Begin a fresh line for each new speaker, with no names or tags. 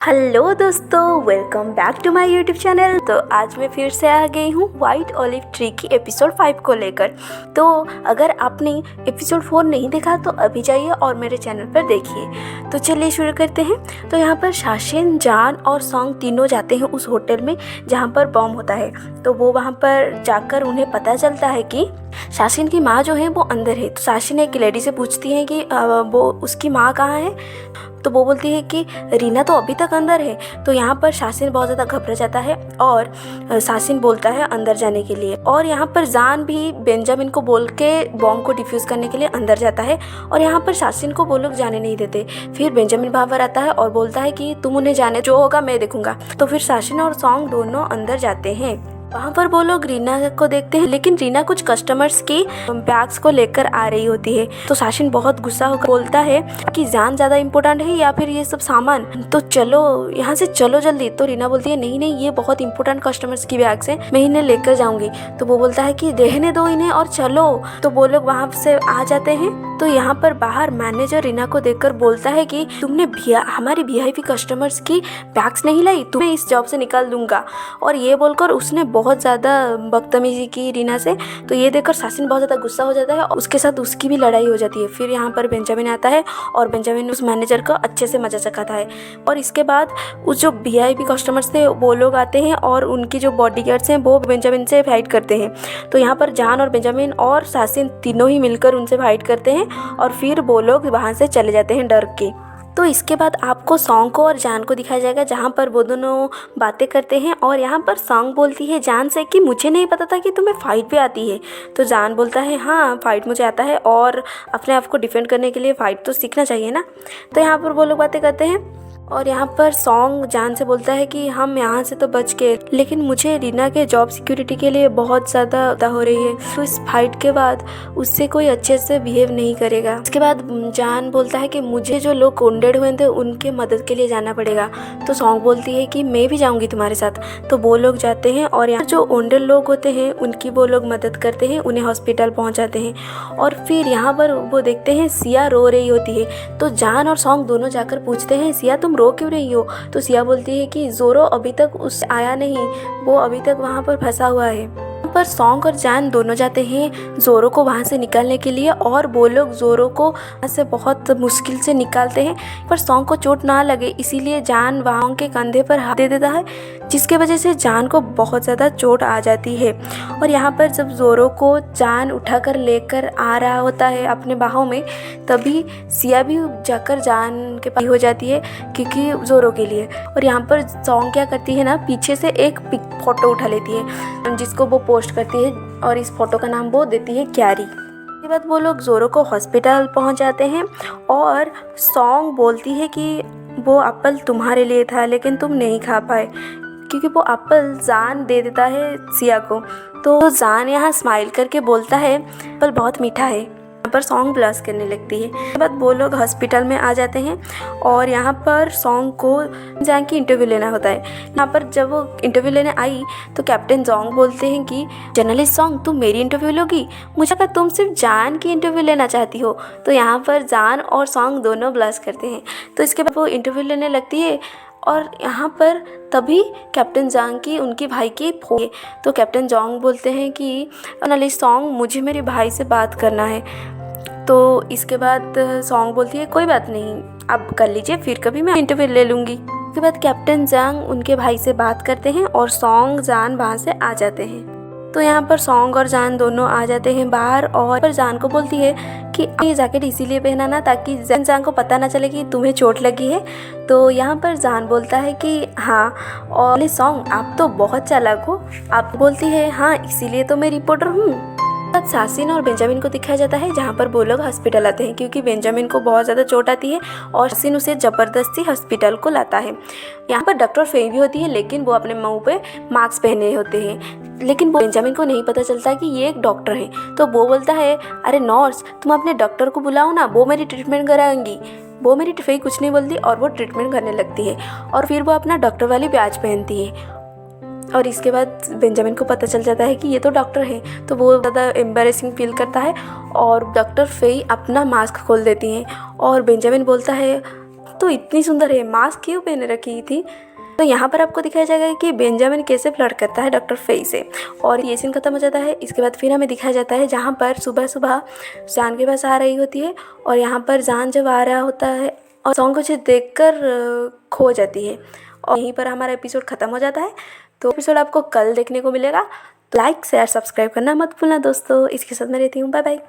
Hello दोस्तों, welcome back to my YouTube channel. तो आज मैं फिर से आ गई हूँ वाइट ऑलिव ट्री की एपिसोड 5 को लेकर। तो अगर आपने एपिसोड 4 नहीं देखा तो अभी जाइए और मेरे चैनल पर देखिए। तो चलिए शुरू करते हैं। तो यहाँ पर शाशिन, जान और सॉन्ग तीनों जाते हैं उस होटल में जहाँ पर बॉम्ब होता है। तो वो वहाँ पर जाकर उन्हें पता चलता है कि शाशिन की माँ जो है वो अंदर है। तो शाशिन एक लेडी से पूछती है कि वो उसकी माँ कहाँ है। तो वो बोलती है कि रीना तो अभी तक अंदर है। तो यहाँ पर शाशिन बहुत ज़्यादा घबरा जाता है और शाशिन बोलता है अंदर जाने के लिए। और यहाँ पर जान भी बेंजामिन को बोल के बॉम्ब को डिफ्यूज़ करने के लिए अंदर जाता है और यहाँ पर शाशिन को वो लोग जाने नहीं देते। फिर बेंजामिन बाहर आता है और बोलता है कि तुम उन्हें जाने, जो होगा मैं देखूंगा। तो फिर शाशिन और सॉन्ग दोनों अंदर जाते हैं। वहाँ पर वो लोग रीना को देखते हैं, लेकिन रीना कुछ कस्टमर्स की बैग्स को लेकर आ रही होती है। तो शाशिन बहुत गुस्सा होकर बोलता है कि जान ज़्यादा इम्पोर्टेंट है या फिर ये सब सामान, तो चलो यहाँ से चलो जल्दी। तो रीना बोलती है नहीं नहीं, ये बहुत इंपॉर्टेंट कस्टमर्स की बैग्स हैं, मैं इन्हें लेकर जाऊंगी। तो वो बोलता है कि रहने दो इन्हें और चलो। तो वो लोग वहाँ से आ जाते हैं। तो यहाँ पर बाहर मैनेजर रीना को देखकर बोलता है कि तुमने हमारी वीआईपी कस्टमर्स की बैग्स नहीं लाई, तुम्हें इस जॉब से निकाल दूंगा। और ये बोलकर उसने बहुत ज़्यादा बदतमीजी की रीना से। तो ये देखकर शाशिन बहुत ज़्यादा गुस्सा हो जाता है और उसके साथ उसकी भी लड़ाई हो जाती है। फिर यहाँ पर बेंजामिन आता है और बेंजामिन उस मैनेजर को अच्छे से मजा चखाता है। और इसके बाद उस जो वीआईपी कस्टमर्स थे वो लोग आते हैं और उनकी जो बॉडीगार्ड्स हैं वो बेंजामिन से फाइट करते हैं। तो यहाँ पर जान और बेंजामिन और शाशिन तीनों ही मिलकर उनसे फाइट करते हैं और फिर वो लोग वहाँ से चले जाते हैं डर के। तो इसके बाद आपको सॉन्ग को और जान को दिखाया जाएगा जहाँ पर वो दोनों बातें करते हैं। और यहाँ पर सॉन्ग बोलती है जान से कि मुझे नहीं पता था कि तुम्हें फ़ाइट भी आती है। तो जान बोलता है हाँ, फ़ाइट मुझे आता है और अपने आप को डिफेंड करने के लिए फ़ाइट तो सीखना चाहिए ना। तो यहाँ पर वो लोग बातें करते हैं और यहाँ पर सॉन्ग जान से बोलता है कि हम यहाँ से तो बच गए, लेकिन मुझे रीना के जॉब सिक्योरिटी के लिए बहुत ज़्यादा हो रही है। तो इस फाइट के बाद उससे कोई अच्छे से बिहेव नहीं करेगा। इसके बाद जान बोलता है कि मुझे जो लोग वुंडेड हुए थे उनके मदद के लिए जाना पड़ेगा। तो सॉन्ग बोलती है कि मैं भी जाऊँगी तुम्हारे साथ। तो वो लोग जाते हैं और यहाँ जो वुंडेड लोग होते हैं उनकी वो लोग मदद करते हैं, उन्हें हॉस्पिटल पहुँचाते हैं। और फिर यहाँ पर वो देखते हैं सिया रो रही होती है। तो जान और सॉन्ग दोनों जाकर पूछते हैं सिया तुम रो क्यों रही हो। तो सिया बोलती है कि जोरो अभी तक उस आया नहीं, वो अभी तक वहाँ पर फंसा हुआ है। पर सॉन्ग और जान दोनों जाते हैं जोरो को वहाँ से निकालने के लिए और वो लोग जोरो को वहाँ से बहुत मुश्किल से निकालते हैं। पर सॉन्ग को चोट ना लगे इसीलिए जान वहाँ के कंधे पर हाथ दे देता है, जिसके वजह से जान को बहुत ज़्यादा चोट आ जाती है। और यहाँ पर जब जोरो को जान उठाकर लेकर आ रहा होता है अपने बाहों में, तभी सिया भी जाकर जान के पास हो जाती है क्योंकि जोरो के लिए। और यहाँ पर सॉन्ग क्या करती है ना, पीछे से एक फ़ोटो उठा लेती है जिसको वो पोस्ट करती है और इस फोटो का नाम वो देती है क्यारी। उसके बाद वो लोग जोरो को हॉस्पिटल पहुंच जाते हैं और सॉन्ग बोलती है कि वो एप्पल तुम्हारे लिए था लेकिन तुम नहीं खा पाए, क्योंकि वो एप्पल जान दे देता है सिया को। तो जान यहाँ स्माइल करके बोलता है एप्पल बहुत मीठा है। यहाँ पर सॉन्ग ब्लश करने लगती है। उसके बाद वो लोग हॉस्पिटल में आ जाते हैं और यहाँ पर सॉन्ग को जान की इंटरव्यू लेना होता है। यहाँ पर जब वो इंटरव्यू लेने आई तो कैप्टन जोंग बोलते हैं कि जर्नलिस्ट सॉन्ग तुम मेरी इंटरव्यू लोगी, मुझे लगा तुम सिर्फ जान की इंटरव्यू लेना चाहती हो। तो यहाँ पर जान और सॉन्ग दोनों ब्लश करते हैं। तो इसके बाद वो इंटरव्यू लेने लगती है और यहाँ पर तभी कैप्टन जांग की उनके भाई की फोन। तो कैप्टन जोंग बोलते हैं कि जर्नलिस्ट सॉन्ग मुझे मेरे भाई से बात करना है। तो इसके बाद सॉन्ग बोलती है कोई बात नहीं, आप कर लीजिए, फिर कभी मैं इंटरव्यू ले लूँगी। उसके बाद कैप्टन जांग उनके भाई से बात करते हैं और सॉन्ग जान वहाँ से आ जाते हैं। तो यहाँ पर सॉन्ग और जान दोनों आ जाते हैं बाहर और पर जान को बोलती है कि ये जैकेट इसीलिए पहना ना ताकि जान को पता ना चले कि तुम्हें चोट लगी है। तो यहाँ पर जान बोलता है कि हाँ, और सॉन्ग आप तो बहुत चालाक हो। आप बोलती है हाँ इसीलिए तो मैं रिपोर्टर हूँ। शाशिन और बेंजामिन को दिखाया जाता है जहाँ पर वो लोग हॉस्पिटल आते हैं क्योंकि बेंजामिन को बहुत ज़्यादा चोट आती है और शाशिन उसे ज़बरदस्ती हॉस्पिटल को लाता है। यहाँ पर डॉक्टर फेई भी होती है लेकिन वो अपने मुंह पे मास्क पहने होते हैं, लेकिन बेंजामिन को नहीं पता चलता कि ये एक डॉक्टर है। तो वो बोलता है अरे नर्स तुम अपने डॉक्टर को बुलाओ ना, वो मेरी ट्रीटमेंट कराएंगी। वो मेरी फेई कुछ नहीं बोलती और वो ट्रीटमेंट करने लगती है और फिर वो अपना डॉक्टर वाली बैज पहनती है। और इसके बाद बेंजामिन को पता चल जाता है कि ये तो डॉक्टर है। तो वो ज़्यादा एम्बैरेसिंग फील करता है और डॉक्टर फेई अपना मास्क खोल देती हैं और बेंजामिन बोलता है तो इतनी सुंदर है, मास्क क्यों पहने रखी थी। तो यहाँ पर आपको दिखाया जाएगा कि बेंजामिन कैसे फ्लर्ट करता है डॉक्टर फेई से। और ये सीन खत्म हो जाता है। इसके बाद फिर हमें दिखाया जाता है जहाँ पर सुबह सुबह जान के पास आ रही होती है और यहाँ पर जान जब आ रहा होता है और सॉन्ग कुछ देखकर खो जाती है और यहीं पर हमारा एपिसोड ख़त्म हो जाता है। तो एपिसोड आपको कल देखने को मिलेगा। लाइक शेयर सब्सक्राइब करना मत भूलना दोस्तों। इसके साथ मैं रहती हूँ, बाय बाय।